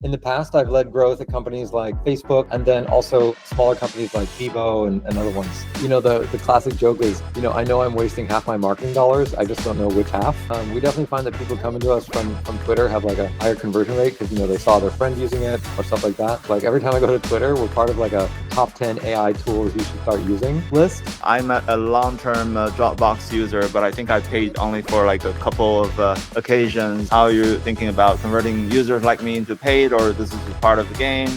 In the past, I've led growth at companies like Facebook and then also smaller companies like Vivo and other ones. The classic joke is, I know I'm wasting half my marketing dollars. I just don't know which half. We definitely find that people coming to us from Twitter have like a higher conversion rate because, they saw their friend using it or stuff like that. Like every time I go to Twitter, we're part of like a top 10 AI tools you should start using list. I'm a long-term Dropbox user, but I think I paid only for like a couple of occasions. How are you thinking about converting users like me into paid, or this is part of the game?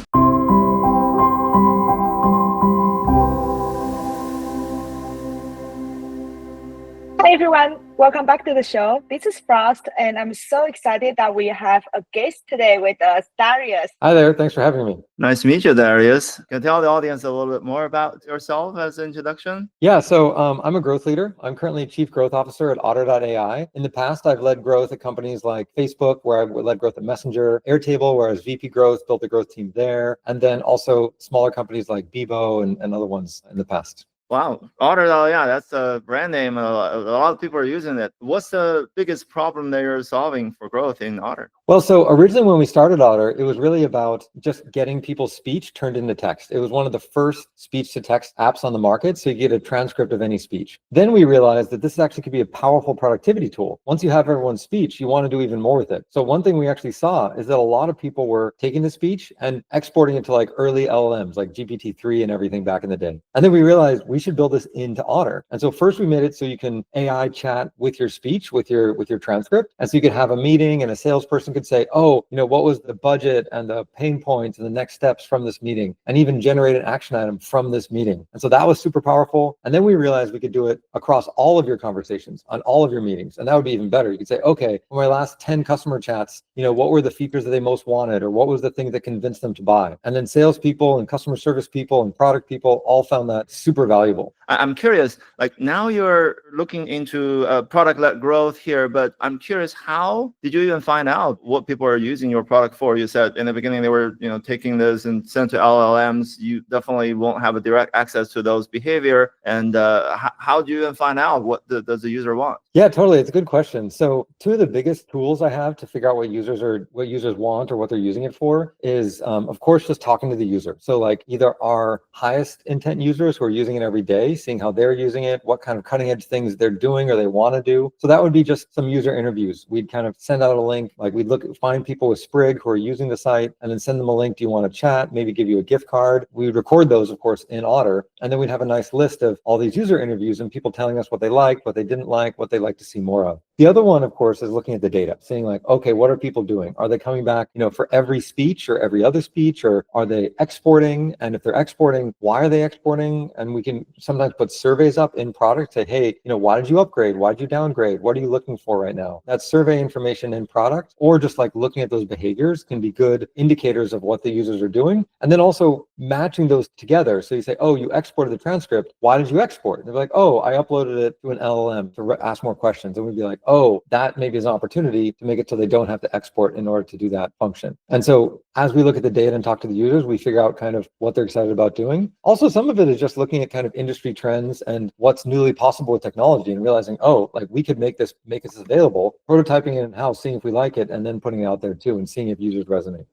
Hi everyone, welcome back to the show. This is Frost, and I'm so excited that we have a guest today with us, Darius. Hi there, thanks for having me. Nice to meet you, Darius. Can you tell the audience a little bit more about yourself as an introduction? Yeah, so I'm a growth leader. I'm currently Chief Growth Officer at Otter.ai. In the past, I've led growth at companies like Facebook, where I've led growth at Messenger, Airtable, where I was VP Growth, built the growth team there, and then also smaller companies like Bebo and other ones in the past. Wow, Otter, yeah, that's a brand name. A lot of people are using it. What's the biggest problem that you're solving for growth in Otter? Well, so originally when we started Otter, it was really about just getting people's speech turned into text. It was one of the first speech-to-text apps on the market, so you get a transcript of any speech. Then we realized that this actually could be a powerful productivity tool. Once you have everyone's speech, you want to do even more with it. So one thing we actually saw is that a lot of people were taking the speech and exporting it to like early LLMs, like GPT-3 and everything back in the day. And then we realized we should build this into Otter. And so first we made it so you can AI chat with your speech, with your transcript. And so you could have a meeting and a salesperson could say, oh, what was the budget and the pain points and the next steps from this meeting, and even generate an action item from this meeting. And so that was super powerful. And then we realized we could do it across all of your conversations on all of your meetings. And that would be even better. You could say, okay, for my last 10 customer chats, what were the features that they most wanted, or what was the thing that convinced them to buy? And then salespeople and customer service people and product people all found that super valuable. I'm curious, like now you're looking into product-led growth here, but I'm curious, how did you even find out what people are using your product for? You said in the beginning they were, taking this and sent to LLMs. You definitely won't have a direct access to those behavior. And how do you even find out what does the user want? Yeah, totally. It's a good question. So two of the biggest tools I have to figure out what users want or what they're using it for is, of course, just talking to the user. So like either our highest intent users who are using it every day, seeing how they're using it, what kind of cutting edge things they're doing or they want to do. So that would be just some user interviews. We'd kind of send out a link, like we'd find people with Sprig who are using the site and then send them a link. Do you want to chat? Maybe give you a gift card. We would record those, of course, in Otter. And then we'd have a nice list of all these user interviews and people telling us what they liked, what they didn't like, what they'd like to see more of. The other one, of course, is looking at the data, saying like, okay, what are people doing? Are they coming back, for every speech or every other speech, or are they exporting? And if they're exporting, why are they exporting? And we can sometimes put surveys up in product, say, hey, why did you upgrade? Why did you downgrade? What are you looking for right now? That survey information in product, or just like looking at those behaviors, can be good indicators of what the users are doing. And then also matching those together. So you say, oh, you exported the transcript. Why did you export? And they're like, oh, I uploaded it to an LLM to ask more questions. And we'd be like, oh, that maybe is an opportunity to make it so they don't have to export in order to do that function. And so as we look at the data and talk to the users, we figure out kind of what they're excited about doing. Also, some of it is just looking at kind of industry trends and what's newly possible with technology and realizing, oh, like we could make this available, prototyping it in-house, seeing if we like it, and then putting it out there too and seeing if users resonate.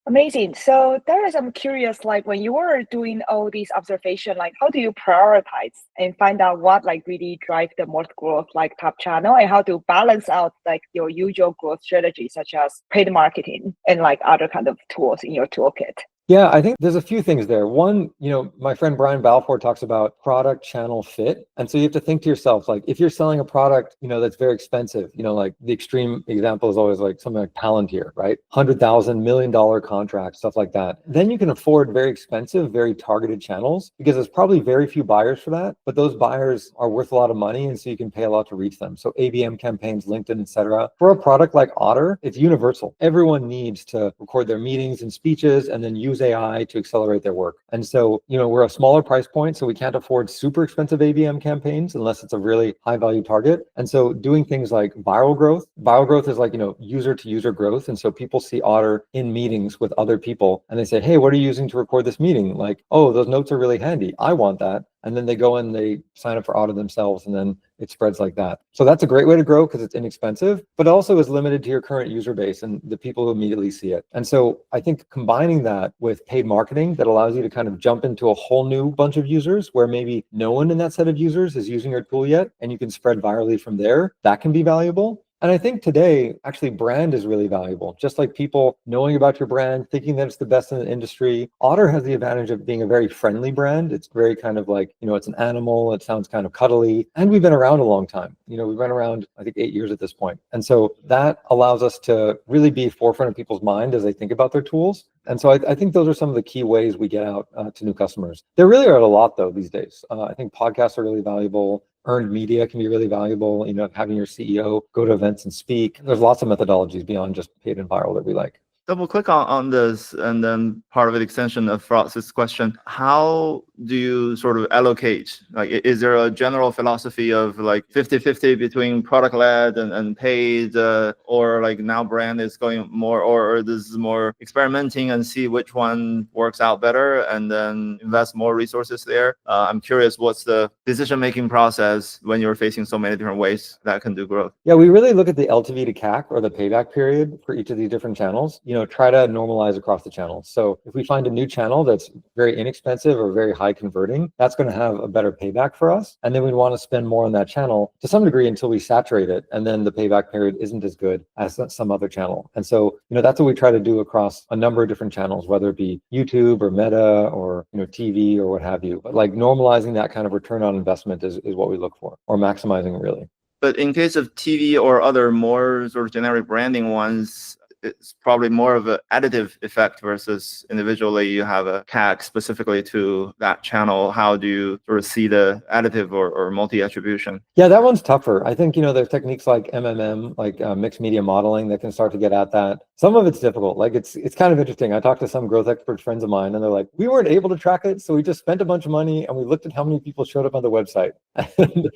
Amazing. So Darius, I'm curious, like when you were doing all these observations, like how do you prioritize and find out what like really drive the most growth, like top channel, and how to balance out like your usual growth strategy, such as paid marketing and like other kind of tools in your toolkit? Yeah, I think there's a few things there. One, my friend Brian Balfour talks about product channel fit. And so you have to think to yourself, like, if you're selling a product, that's very expensive, like the extreme example is always like something like Palantir, right? $100,000, $1 million contract, stuff like that. Then you can afford very expensive, very targeted channels because there's probably very few buyers for that, but those buyers are worth a lot of money. And so you can pay a lot to reach them. So ABM campaigns, LinkedIn, etc. For a product like Otter, it's universal. Everyone needs to record their meetings and speeches and then use AI to accelerate their work. And so, we're a smaller price point, so we can't afford super expensive ABM campaigns unless it's a really high value target. And so doing things like viral growth is like, user to user growth. And so people see Otter in meetings with other people and they say, hey, what are you using to record this meeting? Like, oh, those notes are really handy. I want that. And then they go and they sign up for Otter themselves, and then it spreads like that. So that's a great way to grow because it's inexpensive, but also is limited to your current user base and the people who immediately see it. And so I think combining that with paid marketing that allows you to kind of jump into a whole new bunch of users where maybe no one in that set of users is using your tool yet, and you can spread virally from there, that can be valuable. And I think today, actually, brand is really valuable. Just like people knowing about your brand, thinking that it's the best in the industry. Otter has the advantage of being a very friendly brand. It's very kind of like, it's an animal. It sounds kind of cuddly. And we've been around a long time. We've been around, I think, 8 years at this point. And so that allows us to really be forefront of people's mind as they think about their tools. And so I think those are some of the key ways we get out to new customers. There really are a lot, though, these days. I think podcasts are really valuable. Earned media can be really valuable. Having your CEO go to events and speak. There's lots of methodologies beyond just paid and viral that we like. Double click on this, and then part of an extension of Frost's question. How do you sort of allocate? Like, is there a general philosophy of like 50-50 between product led and paid, or like now brand is going more, or this is more experimenting and see which one works out better and then invest more resources there? I'm curious, what's the decision-making process when you're facing so many different ways that can do growth? Yeah, we really look at the LTV to CAC or the payback period for each of these different channels. Try to normalize across the channels. So if we find a new channel that's very inexpensive or very high converting, that's going to have a better payback for us. And then we'd want to spend more on that channel to some degree until we saturate it. And then the payback period isn't as good as some other channel. And so, that's what we try to do across a number of different channels, whether it be YouTube or Meta or, TV or what have you. But like normalizing that kind of return on investment is what we look for, or maximizing it really. But in case of TV or other more sort of generic branding ones, it's probably more of an additive effect versus individually you have a CAC specifically to that channel. How do you sort of see the additive or multi-attribution? Yeah, that one's tougher. I think, there's techniques like MMM, like mixed media modeling that can start to get at that. Some of it's difficult. Like it's kind of interesting. I talked to some growth experts, friends of mine, and they're like, we weren't able to track it. So we just spent a bunch of money and we looked at how many people showed up on the website. And,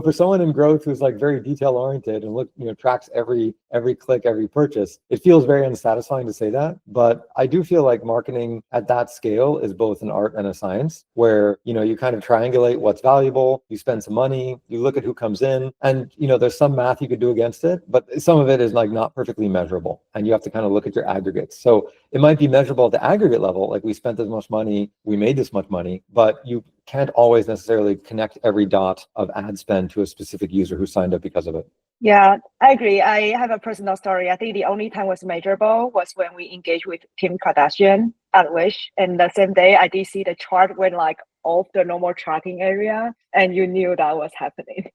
for someone in growth who's like very detail oriented and tracks every click, every purchase, it feels very unsatisfying to say that. But I do feel like marketing at that scale is both an art and a science where, you kind of triangulate what's valuable, you spend some money, you look at who comes in, and, there's some math you could do against it, but some of it is like not perfectly measurable. And you have to kind of look at your aggregates. So it might be measurable at the aggregate level, like we spent this much money, we made this much money, but you can't always necessarily connect every dot of ad spend to a specific user who signed up because of it. Yeah, I agree. I have a personal story. I think the only time was measurable was when we engaged with Kim Kardashian at Wish. And the same day I did see the chart went like off the normal tracking area, and you knew that was happening.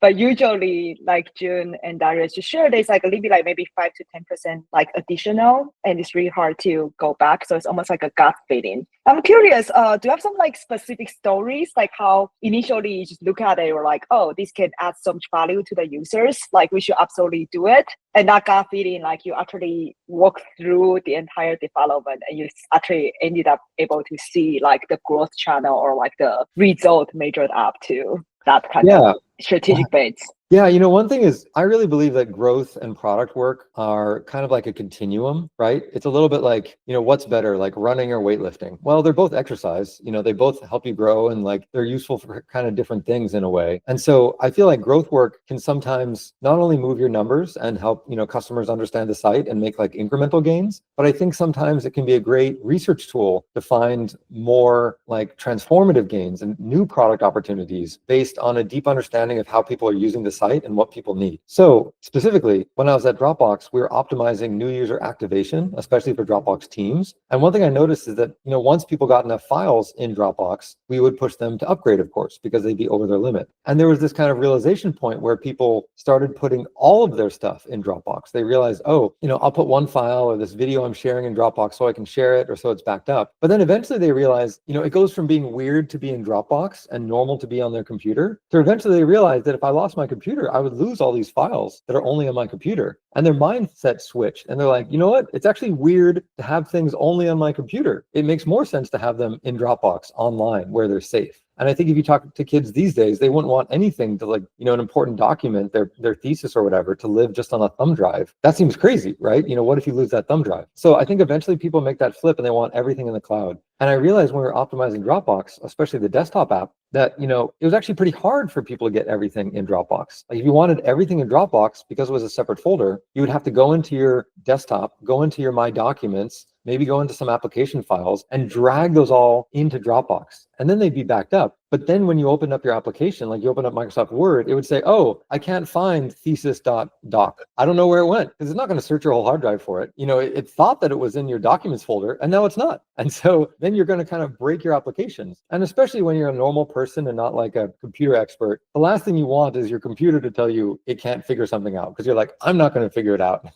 But usually, like June and Darius just shared, there's like a little bit like maybe 5 to 10% like additional, and it's really hard to go back. So it's almost like a gut feeling. I'm curious, do you have some like specific stories, like how initially you just look at it, or like, oh, this can add so much value to the users, like we should absolutely do it. And that gut feeling, like you actually walk through the entire development and you actually ended up able to see like the growth channel or like the result measured up to that kind of strategic bets. Yeah, one thing is I really believe that growth and product work are kind of like a continuum, right? It's a little bit like, what's better, like running or weightlifting? Well, they're both exercise, they both help you grow, and like they're useful for kind of different things in a way. And so I feel like growth work can sometimes not only move your numbers and help, customers understand the site and make like incremental gains, but I think sometimes it can be a great research tool to find more like transformative gains and new product opportunities based on a deep understanding of how people are using the site and what people need. So specifically, when I was at Dropbox, we were optimizing new user activation, especially for Dropbox teams. And one thing I noticed is that, once people got enough files in Dropbox, we would push them to upgrade, of course, because they'd be over their limit. And there was this kind of realization point where people started putting all of their stuff in Dropbox. They realized, oh, I'll put one file or this video I'm sharing in Dropbox so I can share it or so it's backed up. But then eventually they realized, it goes from being weird to be in Dropbox and normal to be on their computer, to eventually they realized that if I lost my computer, I would lose all these files that are only on my computer. And their mindset switched. And they're like, you know what? It's actually weird to have things only on my computer. It makes more sense to have them in Dropbox online where they're safe. And I think if you talk to kids these days, they wouldn't want anything to like, an important document, their thesis or whatever, to live just on a thumb drive. That seems crazy, right? What if you lose that thumb drive? So I think eventually people make that flip and they want everything in the cloud. And I realized when we were optimizing Dropbox, especially the desktop app, that, it was actually pretty hard for people to get everything in Dropbox. Like if you wanted everything in Dropbox, because it was a separate folder, you would have to go into your desktop, go into your My Documents, maybe go into some application files and drag those all into Dropbox. And then they'd be backed up. But then when you open up your application, like you open up Microsoft Word, it would say, oh, I can't find thesis.doc. I don't know where it went, because it's not going to search your whole hard drive for it. It thought that it was in your documents folder, and now it's not. And so then you're going to kind of break your applications. And especially when you're a normal person and not like a computer expert, the last thing you want is your computer to tell you it can't figure something out, because you're like, I'm not going to figure it out.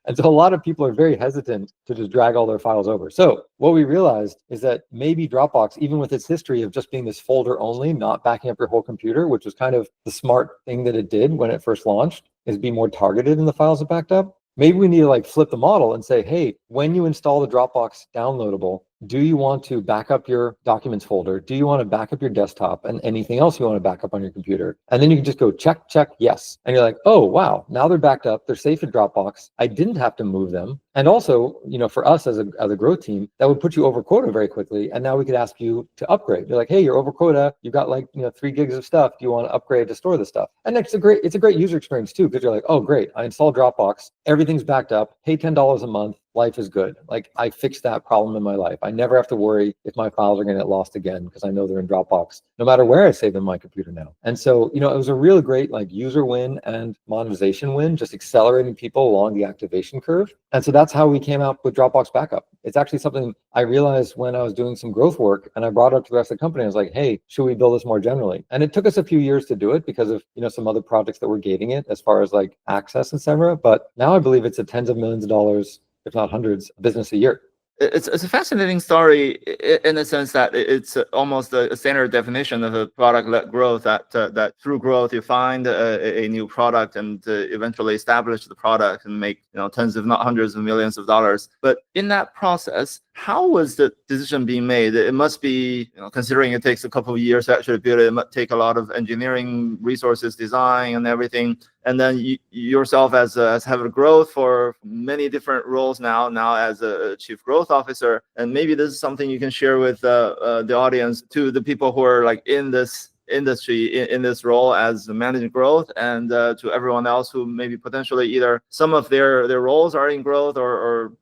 And so a lot of people are very hesitant to just drag all their files over. So what we realized is that maybe Dropbox, even with its history of just being this folder only, not backing up your whole computer, which was kind of the smart thing that it did when it first launched, is be more targeted in the files it backed up. Maybe we need to like flip the model and say, hey, when you install the Dropbox downloadable, do you want to back up your documents folder? Do you want to back up your desktop and anything else you want to back up on your computer? And then you can just go check, yes. And you're like, oh, wow, now they're backed up. They're safe in Dropbox. I didn't have to move them. And also, for us as a growth team, that would put you over quota very quickly. And now we could ask you to upgrade. You're like, hey, you're over quota. You've got 3 gigs of stuff. Do you want to upgrade to store the stuff? And it's a great user experience too, because you're like, oh, great. I installed Dropbox. Everything's backed up. Pay $10 a month. Life is good. Like I fixed that problem in my life. I never have to worry if my files are going to get lost again, because I know they're in Dropbox, no matter where I save them on my computer now. And so, it was a really great user win and monetization win, just accelerating people along the activation curve. And so that's how we came out with Dropbox Backup. It's actually something I realized when I was doing some growth work, and I brought it up to the rest of the company. I was like, hey, should we build this more generally? And it took us a few years to do it because of, some other projects that were gating it as far as like access, etc. But now I believe it's a tens of millions of dollars, if not hundreds, of business a year. It's a fascinating story in the sense that it's almost a standard definition of a product-led growth, that through growth you find a new product and eventually establish the product and make tens if not hundreds of millions of dollars. But in that process, how was the decision being made? It must be, considering it takes a couple of years to actually build it, it might take a lot of engineering resources, design and everything. And then you yourself as head of growth for many different roles now as a chief growth officer. And maybe this is something you can share with the audience, to the people who are like in this industry, in this role as managing growth, and to everyone else who maybe potentially either some of their roles are in growth or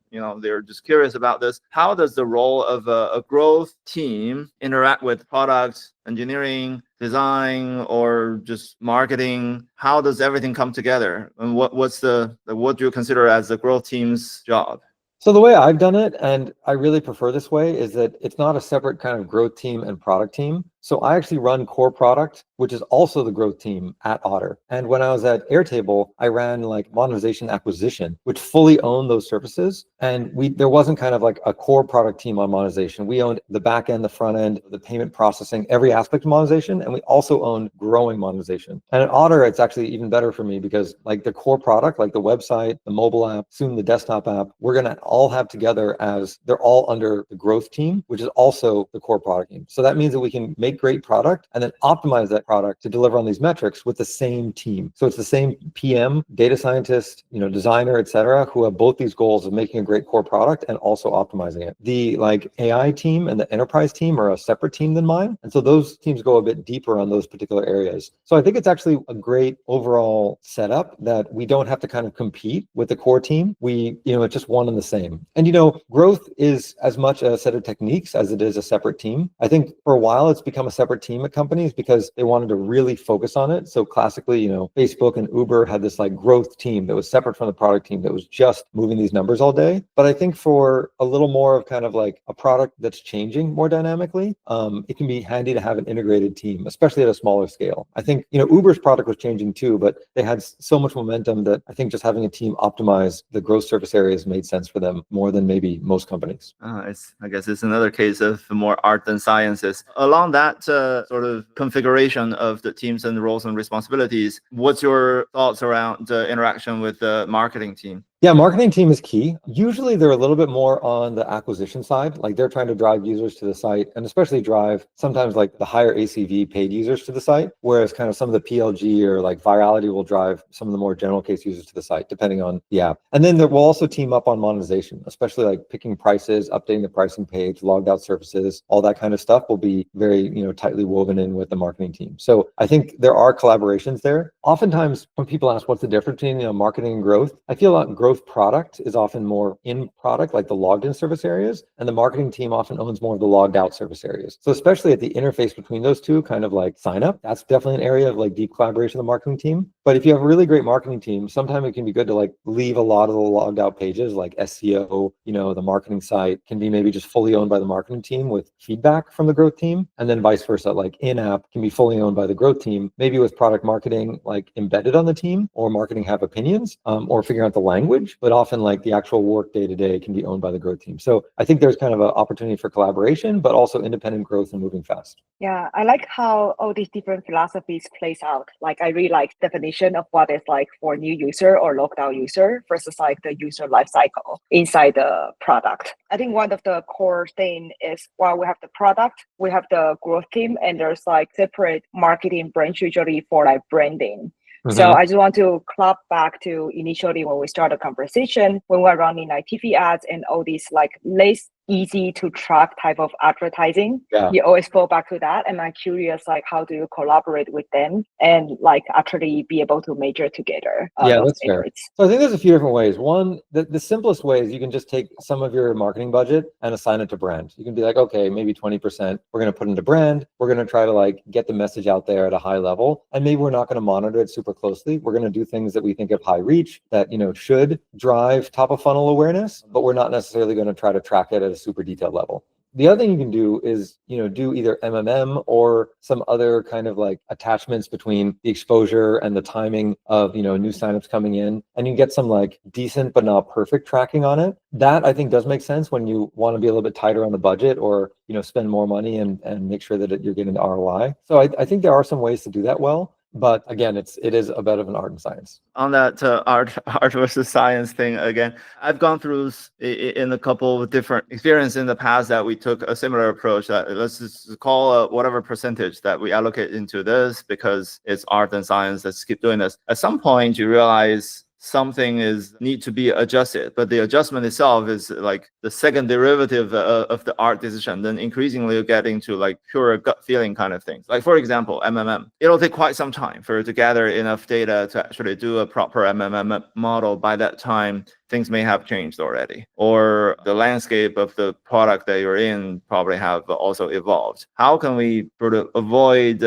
they're just curious about this. How does the role of a growth team interact with product, engineering, design, or just marketing? How does everything come together? And what do you consider as the growth team's job? So the way I've done it, and I really prefer this way, is that it's not a separate kind of growth team and product team. So I actually run core product, which is also the growth team at Otter. And when I was at Airtable, I ran like monetization acquisition, which fully owned those services. And there wasn't kind of like a core product team on monetization. We owned the back end, the front end, the payment processing, every aspect of monetization. And we also owned growing monetization. And at Otter, it's actually even better for me, because like the core product, like the website, the mobile app, soon the desktop app, we're going to all have together as they're all under the growth team, which is also the core product team. So that means that we can make great product and then optimize that product to deliver on these metrics with the same team. So it's the same PM, data scientist, designer, etc., who have both these goals of making a great core product and also optimizing it. The like AI team and the enterprise team are a separate team than mine. And so those teams go a bit deeper on those particular areas. So I think it's actually a great overall setup that we don't have to kind of compete with the core team. It's just one and the same. And growth is as much a set of techniques as it is a separate team. I think for a while it's become a separate team at companies because they wanted to really focus on it. So classically, Facebook and Uber had this like growth team that was separate from the product team that was just moving these numbers all day. But I think for a little more of kind of like a product that's changing more dynamically, it can be handy to have an integrated team, especially at a smaller scale. I think, Uber's product was changing too, but they had so much momentum that I think just having a team optimize the growth surface areas made sense for them more than maybe most companies. I guess it's another case of more art than sciences. Along that sort of configuration of the teams and roles and responsibilities, what's your thoughts around the interaction with the marketing team? Yeah, marketing team is key. Usually they're a little bit more on the acquisition side. Like they're trying to drive users to the site and especially drive sometimes like the higher ACV paid users to the site. Whereas kind of some of the PLG or like virality will drive some of the more general case users to the site, depending on the app. And then we'll also team up on monetization, especially like picking prices, updating the pricing page, logged out services, all that kind of stuff will be very, tightly woven in with the marketing team. So I think there are collaborations there. Oftentimes when people ask what's the difference between marketing and growth, I feel like growth product is often more in product, like the logged in service areas, and the marketing team often owns more of the logged out service areas. So especially at the interface between those two, kind of like sign up, that's definitely an area of like deep collaboration of the marketing team. But if you have a really great marketing team, sometimes it can be good to like leave a lot of the logged out pages like SEO, the marketing site can be maybe just fully owned by the marketing team with feedback from the growth team. And then vice versa, like in-app can be fully owned by the growth team, maybe with product marketing like embedded on the team or marketing have opinions or figuring out the language. But often like the actual work day to day can be owned by the growth team. So I think there's kind of an opportunity for collaboration, but also independent growth and moving fast. Yeah, I like how all these different philosophies plays out. Like I really like definition of what is like for new user or logged out user versus like the user lifecycle inside the product. I think one of the core thing is while we have the product, we have the growth team, and there's like separate marketing branch usually for like branding. So I just want to clap back to initially when we started the conversation, when we're running like TV ads and all these like less easy to track type of advertising. Yeah. You always fall back to that. And I'm curious, like, how do you collaborate with them and like actually be able to measure together? Yeah, that's fair. So I think there's a few different ways. One, the simplest way is you can just take some of your marketing budget and assign it to brand. You can be like, okay, maybe 20%, we're going to put into brand. We're going to try to like get the message out there at a high level. And maybe we're not going to monitor it super closely. We're going to do things that we think have high reach that, should drive top of funnel awareness, but we're not necessarily going to try to track it at a super detailed level. The other thing you can do is, do either MMM or some other kind of like attachments between the exposure and the timing of, new signups coming in, and you get some like decent but not perfect tracking on it. That I think does make sense when you want to be a little bit tighter on the budget or, spend more money and make sure that you're getting the ROI. So I think there are some ways to do that well. But again, it is a bit of an art and science. On that art versus science thing again, I've gone through in a couple of different experiences in the past that we took a similar approach that let's just call whatever percentage that we allocate into this because it's art and science. Let's keep doing this. At some point, you realize something need to be adjusted, but the adjustment itself is like the second derivative of the art decision. Then increasingly you get into like pure gut feeling kind of things. Like for example, MMM. It'll take quite some time for it to gather enough data to actually do a proper MMM model. By that time, things may have changed already, or the landscape of the product that you're in probably have also evolved. How can we sort of avoid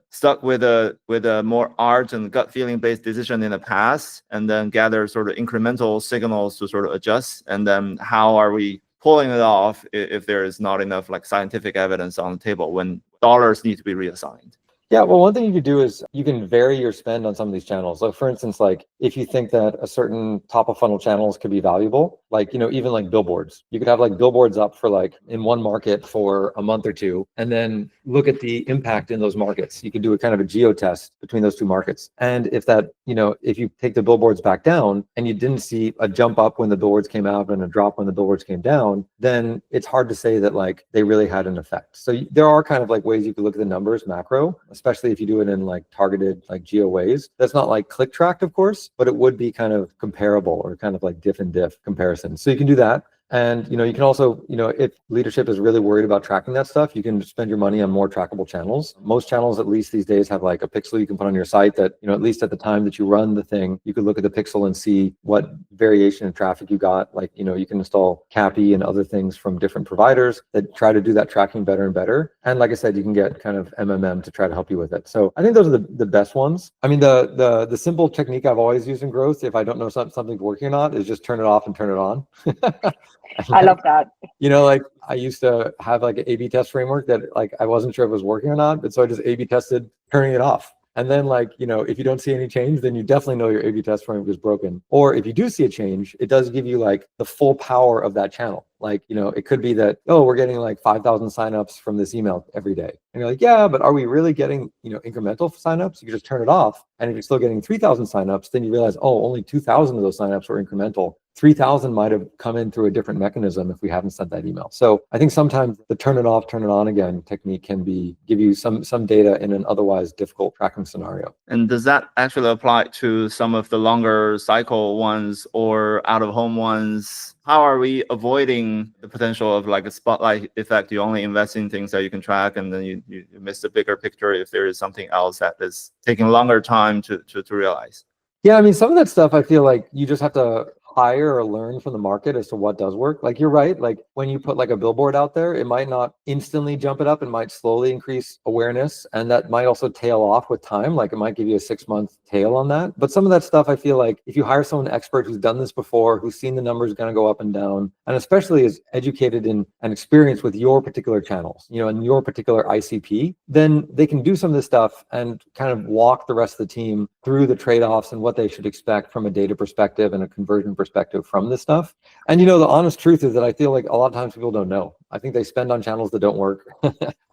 stuck with a more art and gut feeling based decision in the past, and then gather sort of incremental signals to sort of adjust? And then how are we pulling it off if there is not enough like scientific evidence on the table when dollars need to be reassigned? Yeah, well, one thing you could do is you can vary your spend on some of these channels. So for instance, like if you think that a certain top of funnel channels could be valuable, like, even like billboards, you could have like billboards up for like in one market for a month or two, and then look at the impact in those markets. You could do a kind of a geo test between those two markets. And if that, if you take the billboards back down and you didn't see a jump up when the billboards came out and a drop when the billboards came down, then it's hard to say that like they really had an effect. So there are kind of like ways you could look at the numbers macro, especially if you do it in like targeted like geo ways. That's not like click tracked, of course, but it would be kind of comparable or kind of like diff and diff comparison. So you can do that. And, you can also, if leadership is really worried about tracking that stuff, you can spend your money on more trackable channels. Most channels, at least these days, have like a pixel you can put on your site that, at least at the time that you run the thing, you could look at the pixel and see what variation in traffic you got. Like, you can install CAPI and other things from different providers that try to do that tracking better and better. And like I said, you can get kind of MMM to try to help you with it. So I think those are the best ones. I mean, the simple technique I've always used in growth, if I don't know something's working or not, is just turn it off and turn it on. I love that. Like I used to have like an A/B test framework that like I wasn't sure if it was working or not, but so I just A/B tested turning it off. And then like, if you don't see any change, then you definitely know your A/B test framework is broken. Or if you do see a change, it does give you like the full power of that channel. Like, it could be that, oh, we're getting like 5,000 signups from this email every day. And you're like, yeah, but are we really getting, incremental signups? You can just turn it off. And if you're still getting 3,000 signups, then you realize, oh, only 2,000 of those signups were incremental. 3,000 might have come in through a different mechanism if we haven't sent that email. So I think sometimes the turn it off, turn it on again technique can give you some data in an otherwise difficult tracking scenario. And does that actually apply to some of the longer cycle ones or out of home ones? How are we avoiding the potential of like a spotlight effect? You only invest in things that you can track, and then you miss the bigger picture if there is something else that is taking longer time to realize. Yeah, I mean, some of that stuff I feel like you just have to hire or learn from the market as to what does work. Like you're right, like when you put like a billboard out there, it might not instantly jump it up. It might slowly increase awareness, and that might also tail off with time. Like it might give you a 6-month tail on that. But some of that stuff, I feel like if you hire someone expert who's done this before, who's seen the numbers going to go up and down, and especially is educated in and experienced with your particular channels, and your particular ICP, then they can do some of this stuff and kind of walk the rest of the team through the trade-offs and what they should expect from a data perspective and a conversion perspective from this stuff. And the honest truth is that I feel like a lot of times people don't know. I think they spend on channels that don't work,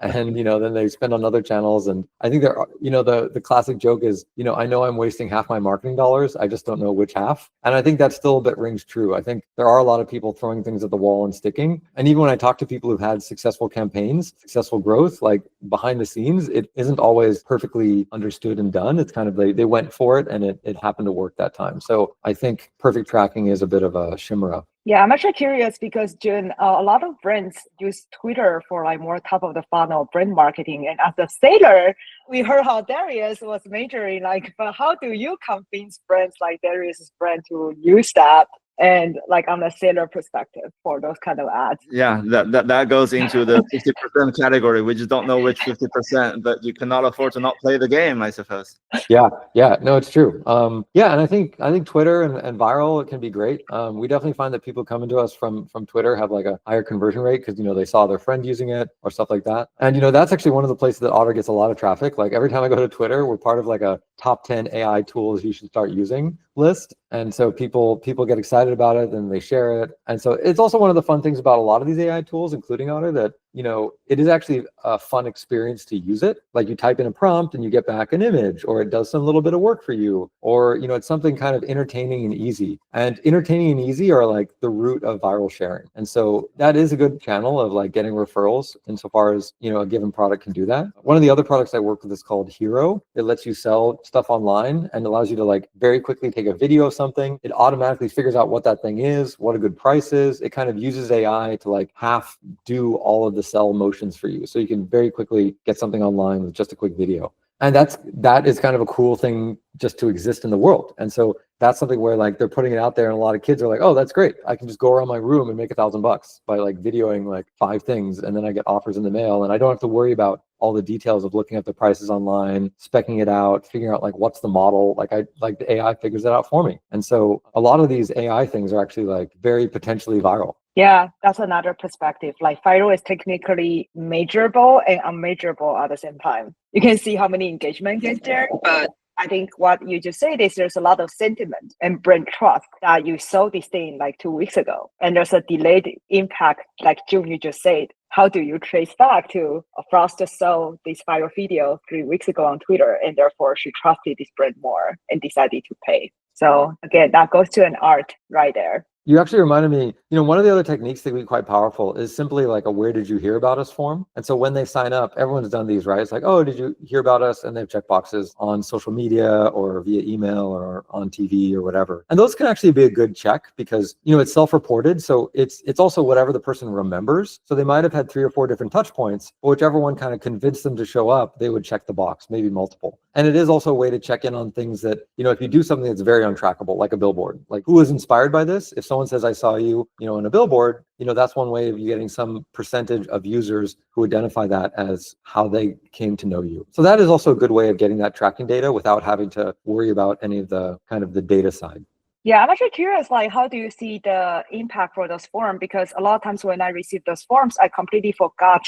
and then they spend on other channels. And I think the classic joke is, I know I'm wasting half my marketing dollars, I just don't know which half. And I think that still a bit rings true. I think there are a lot of people throwing things at the wall and sticking. And even when I talk to people who've had successful campaigns, successful growth, like behind the scenes, it isn't always perfectly understood and done. It's kind of they went for it and it happened to work that time. So I think perfect tracking is a bit of a chimera. Yeah, I'm actually curious because Jun, a lot of brands use Twitter for like more top of the funnel brand marketing. And as a seller, we heard how Darius was majoring, but how do you convince brands like Darius' brand to use that? And like on the seller perspective for those kind of ads. Yeah, that goes into the 50% category. We just don't know which 50%, but you cannot afford to not play the game, I suppose. Yeah, no, it's true. And I think Twitter and viral, it can be great. We definitely find that people coming to us from Twitter have like a higher conversion rate because they saw their friend using it or stuff like that. And that's actually one of the places that Otter gets a lot of traffic. Like every time I go to Twitter, we're part of like a top 10 AI tools you should start using list. And so people get excited about it and they share it. And so it's also one of the fun things about a lot of these AI tools, including Otter, that it is actually a fun experience to use it. Like you type in a prompt and you get back an image, or it does some little bit of work for you, or it's something kind of entertaining and easy. And entertaining and easy are like the root of viral sharing. And so that is a good channel of like getting referrals insofar as a given product can do that. One of the other products I work with is called Hero. It lets you sell stuff online and allows you to like very quickly take a video of something. It automatically figures out what that thing is, what a good price is. It kind of uses AI to like half do all of the sell motions for you. So you can very quickly get something online with just a quick video. And that is kind of a cool thing just to exist in the world. And so that's something where like they're putting it out there and a lot of kids are like, oh, that's great. I can just go around my room and make $1,000 by like videoing like 5 things. And then I get offers in the mail and I don't have to worry about all the details of looking at the prices online, speccing it out, figuring out like what's the model. Like the AI figures it out for me. And so a lot of these AI things are actually like very potentially viral. Yeah, that's another perspective. Like viral is technically measurable and unmeasurable at the same time. You can see how many engagement gets there, but I think what you just said is there's a lot of sentiment and brand trust that you saw this thing like 2 weeks ago. And there's a delayed impact, like Jun, you just said. How do you trace back to Frost just saw this viral video 3 weeks ago on Twitter, and therefore she trusted this brand more and decided to pay. So again, that goes to an art right there. You actually reminded me, one of the other techniques that can be quite powerful is simply like a where did you hear about us form. And so when they sign up, everyone's done these, right? It's like, oh, did you hear about us? And they have checkboxes on social media or via email or on TV or whatever. And those can actually be a good check because, it's self-reported. So it's also whatever the person remembers. So they might have had 3 or 4 different touch points, but whichever one kind of convinced them to show up, they would check the box, maybe multiple. And it is also a way to check in on things that, if you do something that's very untrackable, like a billboard, like who was inspired by this? If someone says, I saw you, in a billboard, that's one way of you getting some percentage of users who identify that as how they came to know you. So that is also a good way of getting that tracking data without having to worry about any of the kind of the data side. Yeah, I'm actually curious, like, how do you see the impact for those forms? Because a lot of times when I receive those forms, I completely forgot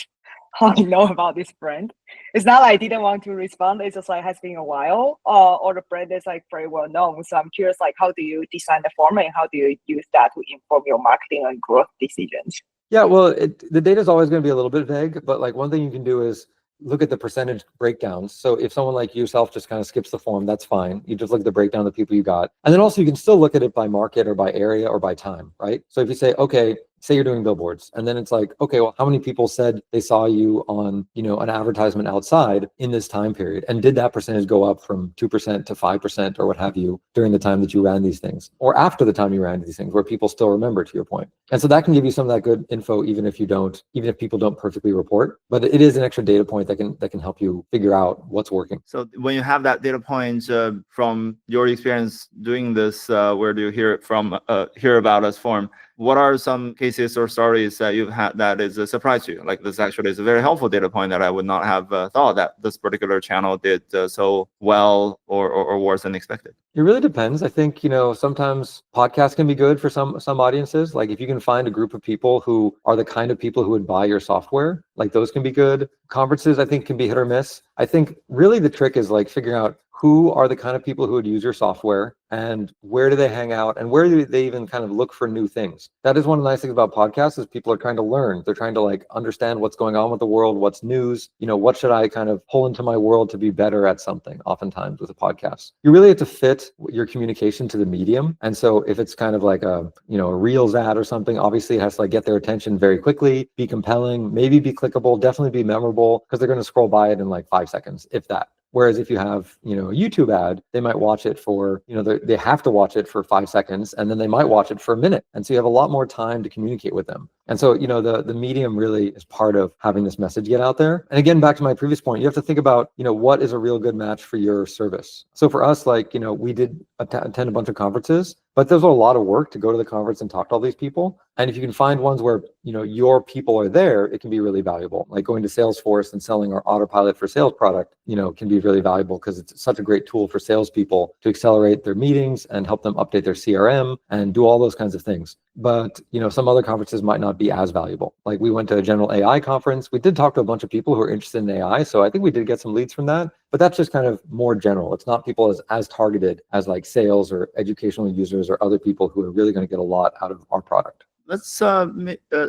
how to know about this brand. It's not like I didn't want to respond. It's just like has been a while, or the brand is like very well known. So I'm curious, like, how do you design the form and how do you use that to inform your marketing and growth decisions? Yeah, well, the data is always going to be a little bit vague, but like one thing you can do is look at the percentage breakdowns. So if someone like yourself just kind of skips the form, that's fine. You just look at the breakdown of the people you got. And then also you can still look at it by market or by area or by time, right? So if you say, okay, say you're doing billboards, and then it's like, okay, well, how many people said they saw you on, an advertisement outside in this time period? And did that percentage go up from 2% to 5% or what have you during the time that you ran these things, or after the time you ran these things, where people still remember, to your point? And so that can give you some of that good info, even if people don't perfectly report. But it is an extra data point that can help you figure out what's working. So when you have that data point from your experience doing this, where do you hear it from? Hear about us from? What are some cases or stories that you've had that is a surprise to you? Like, this actually is a very helpful data point that I would not have thought that this particular channel did so well or worse than expected. It really depends. I think, sometimes podcasts can be good for some audiences. Like if you can find a group of people who are the kind of people who would buy your software, like those can be good. Conferences, I think, can be hit or miss. I think really the trick is like figuring out who are the kind of people who would use your software and where do they hang out and where do they even kind of look for new things. That is one of the nice things about podcasts is people are trying to learn. They're trying to like understand what's going on with the world, what's news, what should I kind of pull into my world to be better at something, oftentimes with a podcast. You really have to fit your communication to the medium. And so if it's kind of like a Reels ad or something, obviously it has to like get their attention very quickly, be compelling, maybe be clickable, definitely be memorable, because they're going to scroll by it in like 5 seconds, if that. Whereas if you have, a YouTube ad, they might watch it for, they have to watch it for 5 seconds, and then they might watch it for a minute. And so you have a lot more time to communicate with them. And so, the medium really is part of having this message get out there. And again, back to my previous point, you have to think about, what is a real good match for your service. So for us, like, we did attend a bunch of conferences, but there's a lot of work to go to the conference and talk to all these people. And if you can find ones where, your people are there, it can be really valuable. Like going to Salesforce and selling our Autopilot for Sales product, can be really valuable because it's such a great tool for salespeople to accelerate their meetings and help them update their CRM and do all those kinds of things. But, some other conferences might not be as valuable. Like we went to a general AI conference. We did talk to a bunch of people who are interested in AI. So I think we did get some leads from that, but that's just kind of more general. It's not people as targeted as like sales or educational users or other people who are really going to get a lot out of our product. Let's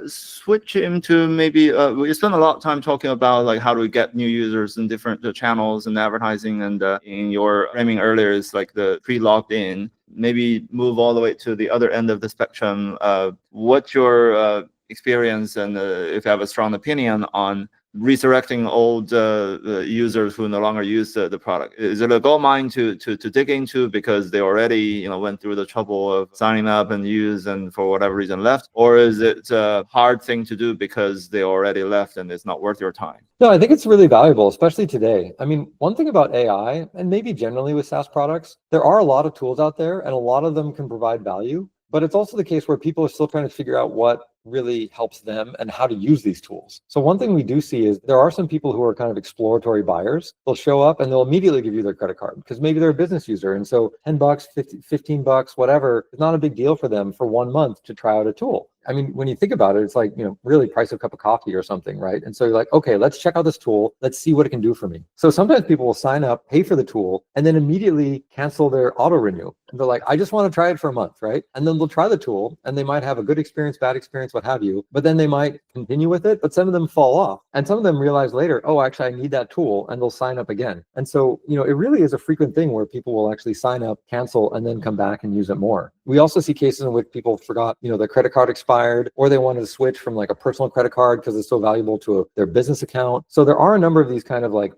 switch into maybe we spent a lot of time talking about like how do we get new users in different channels and advertising, and in your framing earlier is like the pre-logged in. Maybe move all the way to the other end of the spectrum. What's your experience, and if you have a strong opinion on resurrecting old users who no longer use the product? Is it a gold mine to dig into because they already went through the trouble of signing up and use and for whatever reason left, or is it a hard thing to do because they already left and it's not worth your time? No, I think it's really valuable, especially today. I mean, one thing about AI, and maybe generally with SaaS products, there are a lot of tools out there and a lot of them can provide value, but it's also the case where people are still trying to figure out what really helps them and how to use these tools. So one thing we do see is there are some people who are kind of exploratory buyers. They'll show up and they'll immediately give you their credit card because maybe they're a business user. And so $10, $15, whatever, it's not a big deal for them for 1 month to try out a tool. I mean, when you think about it, it's like, really price of a cup of coffee or something, right? And so you're like, okay, let's check out this tool. Let's see what it can do for me. So sometimes people will sign up, pay for the tool, and then immediately cancel their auto renew. And they're like, I just want to try it for a month, right? And then they'll try the tool and they might have a good experience, bad experience, what have you, but then they might continue with it, but some of them fall off. And some of them realize later, oh, actually, I need that tool, and they'll sign up again. And so, it really is a frequent thing where people will actually sign up, cancel, and then come back and use it more. We also see cases in which people forgot, their credit card expired, or they wanted to switch from like a personal credit card because it's so valuable to their business account. So there are a number of these kind of like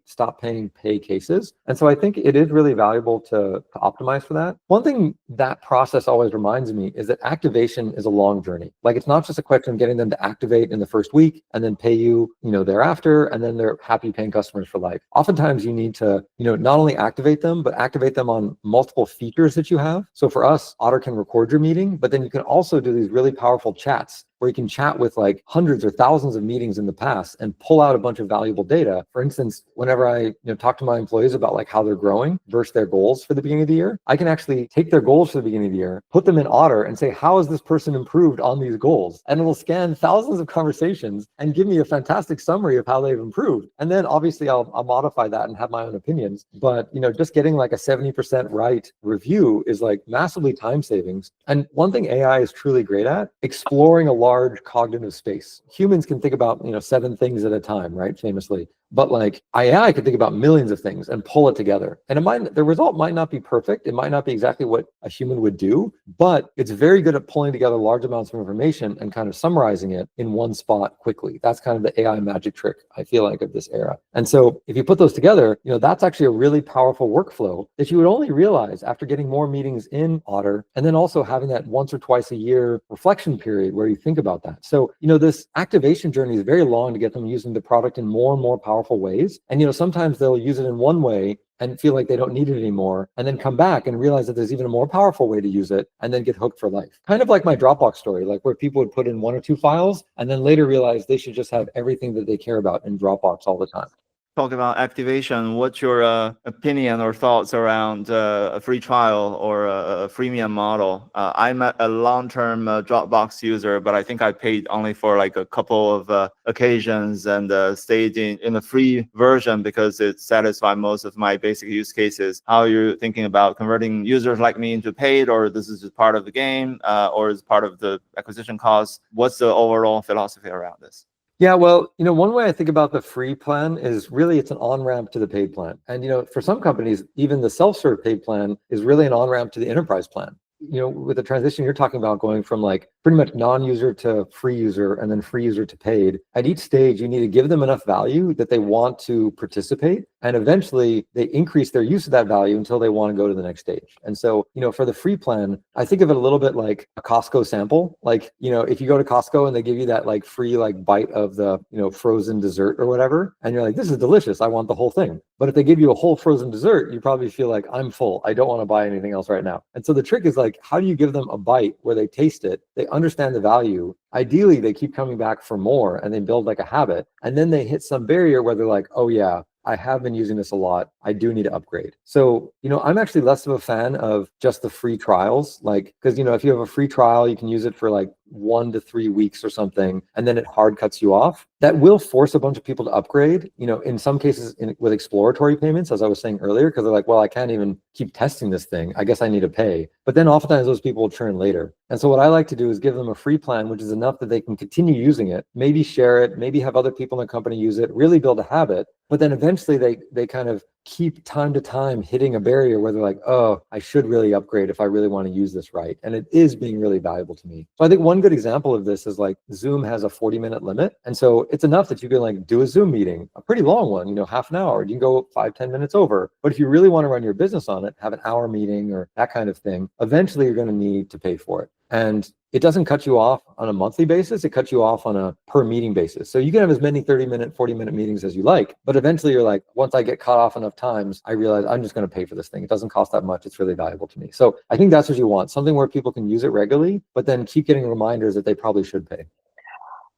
stop paying, pay cases. And so I think it is really valuable to optimize for that. One thing that process always reminds me is that activation is a long journey. Like it's not just a question of getting them to activate in the first week and then pay you, thereafter, and then they're happy paying customers for life. Oftentimes you need to, not only activate them, but activate them on multiple features that you have. So for us, Otter can record your meeting, but then you can also do these really powerful chats where you can chat with like hundreds or thousands of meetings in the past and pull out a bunch of valuable data. For instance, whenever I talk to my employees about like how they're growing versus their goals for the beginning of the year, I can actually take their goals for the beginning of the year, put them in Otter and say, how has this person improved on these goals? And it will scan thousands of conversations and give me a fantastic summary of how they've improved. And then obviously I'll modify that and have my own opinions. But just getting like a 70% right review is like massively time savings. And one thing AI is truly great at, exploring a large cognitive space. Humans can think about 7 things at a time, right? Famously. But like AI could think about millions of things and pull it together. And the result might not be perfect. It might not be exactly what a human would do, but it's very good at pulling together large amounts of information and kind of summarizing it in one spot quickly. That's kind of the AI magic trick, I feel like, of this era. And so if you put those together, that's actually a really powerful workflow that you would only realize after getting more meetings in Otter, and then also having that once or twice a year reflection period where you think about that. So, this activation journey is very long to get them using the product in more and more powerful ways. And, sometimes they'll use it in one way and feel like they don't need it anymore, and then come back and realize that there's even a more powerful way to use it and then get hooked for life. Kind of like my Dropbox story, like where people would put in 1 or 2 files and then later realize they should just have everything that they care about in Dropbox all the time. Talk about activation. What's your opinion or thoughts around a free trial or a freemium model? I'm a long-term Dropbox user, but I think I paid only for like a couple of occasions and stayed in a free version because it satisfied most of my basic use cases. How are you thinking about converting users like me into paid, or this is just part of the game, or is part of the acquisition cost? What's the overall philosophy around this? Yeah, well, one way I think about the free plan is really it's an on-ramp to the paid plan. And, for some companies, even the self-serve paid plan is really an on-ramp to the enterprise plan. With the transition you're talking about going from like pretty much non-user to free user and then free user to paid, at each stage, you need to give them enough value that they want to participate. And eventually they increase their use of that value until they want to go to the next stage. And so, for the free plan, I think of it a little bit like a Costco sample. Like, if you go to Costco and they give you that like free like bite of the, frozen dessert or whatever, and you're like, this is delicious, I want the whole thing. But if they give you a whole frozen dessert, you probably feel like, I'm full, I don't want to buy anything else right now. And so the trick is like, how do you give them a bite where they taste it, they understand the value, ideally they keep coming back for more and they build like a habit, and then they hit some barrier where they're like, oh yeah, I have been using this a lot, I do need to upgrade. So, I'm actually less of a fan of just the free trials, like, because, if you have a free trial, you can use it for like 1 to 3 weeks or something, and then it hard cuts you off. That will force a bunch of people to upgrade, in some cases with exploratory payments, as I was saying earlier, because they're like, well, I can't even keep testing this thing, I guess I need to pay. But then oftentimes those people will churn later. And so what I like to do is give them a free plan, which is enough that they can continue using it, maybe share it, maybe have other people in the company use it, really build a habit. But then eventually they kind of keep time to time hitting a barrier where they're like, oh, I should really upgrade if I really want to use this right. And it is being really valuable to me. So I think one good example of this is like Zoom has a 40-minute limit. And so it's enough that you can like do a Zoom meeting, a pretty long one, half an hour. You can go 5-10 minutes over. But if you really want to run your business on it, have an hour meeting or that kind of thing, eventually you're going to need to pay for it. And it doesn't cut you off on a monthly basis. It cuts you off on a per meeting basis. So you can have as many 30-minute, 40-minute meetings as you like. But eventually you're like, once I get cut off enough times, I realize I'm just going to pay for this thing. It doesn't cost that much. It's really valuable to me. So I think that's what you want. Something where people can use it regularly, but then keep getting reminders that they probably should pay.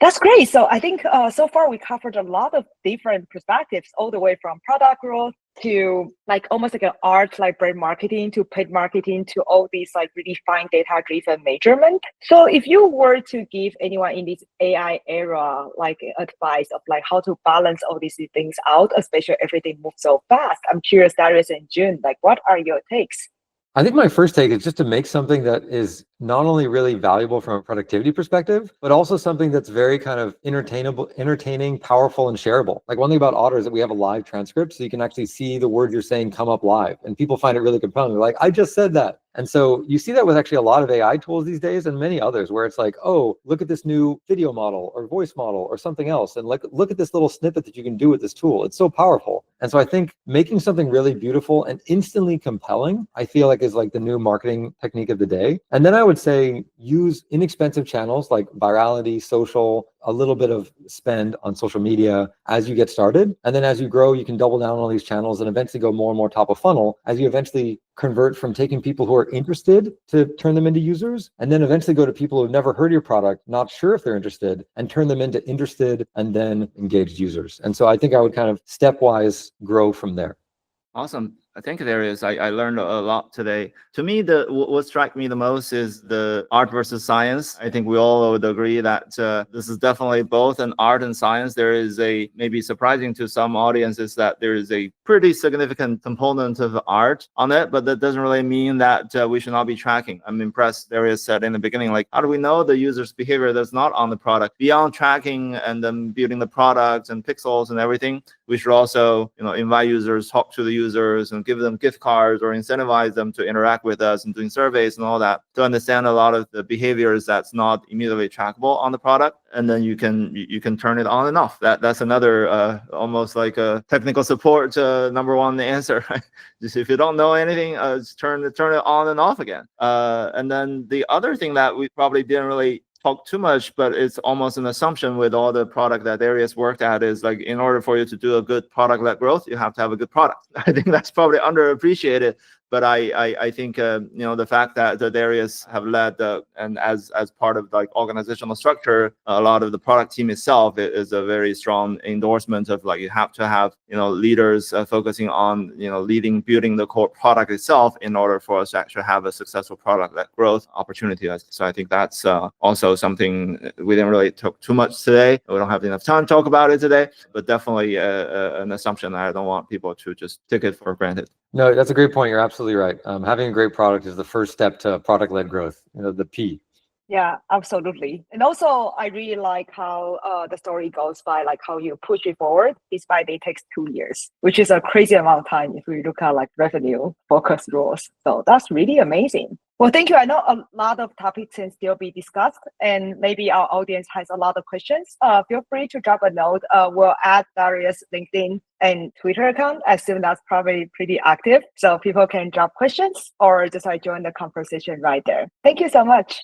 That's great. So I think so far we covered a lot of different perspectives, all the way from product growth to like almost like an art, like brand marketing, to paid marketing, to all these like really fine data-driven measurement. So if you were to give anyone in this AI era like advice of like how to balance all these things out, especially everything moves so fast, I'm curious, Darius and Jun, like what are your takes? I think my first take is just to make something that is not only really valuable from a productivity perspective, but also something that's very kind of entertaining, powerful, and shareable. Like one thing about Otter is that we have a live transcript, so you can actually see the words you're saying come up live, and people find it really compelling. They're like, I just said that. And so you see that with actually a lot of AI tools these days and many others, where it's like, oh, look at this new video model or voice model or something else. And look at this little snippet that you can do with this tool. It's so powerful. And so I think making something really beautiful and instantly compelling, I feel like is like the new marketing technique of the day. And then I would say use inexpensive channels like virality, social, a little bit of spend on social media as you get started. And then as you grow, you can double down on all these channels and eventually go more and more top of funnel as you eventually convert from taking people who are interested to turn them into users, and then eventually go to people who've never heard of your product, not sure if they're interested, and turn them into interested and then engaged users. And so I think I would kind of stepwise grow from there. Awesome. Thank you, Darius. I learned a lot today. To me, what struck me the most is the art versus science. I think we all would agree that this is definitely both an art and science. There is a, maybe surprising to some audiences, that there is a pretty significant component of art on it, but that doesn't really mean that we should not be tracking. I'm impressed. Darius said in the beginning, like, how do we know the user's behavior that's not on the product? Beyond tracking and then building the products and pixels and everything, we should also, invite users, talk to the users, and give them gift cards or incentivize them to interact with us and doing surveys and all that to understand a lot of the behaviors that's not immediately trackable on the product. And then you can turn it on and off. That's another almost like a technical support number one answer. Right? Just if you don't know anything, just turn it on and off again. And then the other thing that we probably didn't really talk too much, but it's almost an assumption with all the product that Darius worked at, is like, in order for you to do a good product-led growth, you have to have a good product. I think that's probably underappreciated. But I think the fact that the Darius have led and as part of like organizational structure, a lot of the product team itself is a very strong endorsement of, like, you have to have leaders focusing on leading, building the core product itself in order for us to actually have a successful product-led growth opportunity. So I think that's also something we didn't really talk too much today. We don't have enough time to talk about it today, but definitely an assumption that I don't want people to just take it for granted. No, that's a great point. You're absolutely right. Having a great product is the first step to product-led growth, the P. Yeah, absolutely. And also, I really like how the story goes by, like how you push it forward despite it takes 2 years, which is a crazy amount of time if we look at like revenue focused roles. So that's really amazing. Well, thank you. I know a lot of topics can still be discussed, and maybe our audience has a lot of questions. Feel free to drop a note. We'll add Darius' LinkedIn and Twitter account. I assume that's probably pretty active, so people can drop questions or just join the conversation right there. Thank you so much.